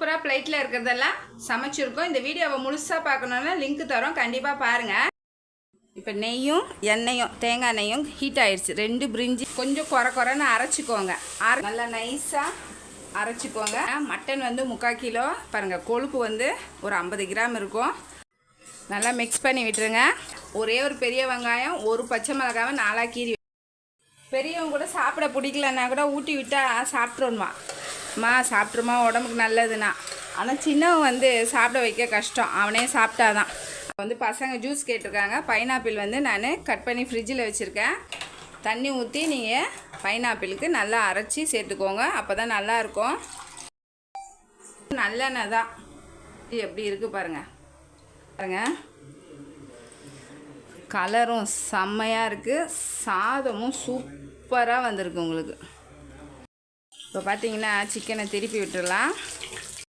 சூப்பராக பிளேட்டில் இருக்கிறதெல்லாம் சமைச்சிருக்கோம். இந்த வீடியோவை முழுசாக பார்க்கணுன்னா லிங்க் தரோம், கண்டிப்பாக பாருங்கள். இப்போ நெய்யும் எண்ணெயும் தேங்காய் நெய்யும் ஹீட் ஆயிடுச்சு. 2 பிரிஞ்சி கொஞ்சம் குறைன்னு அரைச்சிக்கோங்க. நல்லா நைஸாக அரைச்சிக்கோங்க. மட்டன் வந்து 3/4 கிலோ பாருங்கள். கொழுப்பு வந்து ஒரு 50 கிராம் இருக்கும். நல்லா மிக்ஸ் பண்ணி விட்டுருங்க. ஒரே ஒரு பெரிய வெங்காயம், ஒரு பச்சை மிளகாவை 4 கீறி. பெரியவங்க கூட சாப்பிட பிடிக்கலன்னா கூட ஊட்டி விட்டால் சாப்பிட்ருவான்மா, சாப்பிட்ருமா உடம்புக்கு நல்லதுன்னா. ஆனால் சின்னவன் வந்து சாப்பிட வைக்க கஷ்டம், அவனே சாப்பிட்டாதான். வந்து பசங்க ஜூஸ் கேட்டிருக்காங்க. பைனாப்பிள் வந்து நான் கட் பண்ணி ஃப்ரிட்ஜில் வச்சுருக்கேன். தண்ணி ஊற்றி நீங்கள் பைனாப்பிளுக்கு நல்லா அரைச்சி சேர்த்துக்கோங்க, அப்போ தான் நல்லாயிருக்கும். நல்லெண்ணெய் தான். எப்படி இருக்குது பாருங்கள் பாருங்கள். கலரும் செம்மையாக இருக்குது, சாதமும் சூப்பராக வந்திருக்கு உங்களுக்கு. இப்போ பார்த்தீங்கன்னா சிக்கனை திருப்பி விட்டுடலாம்.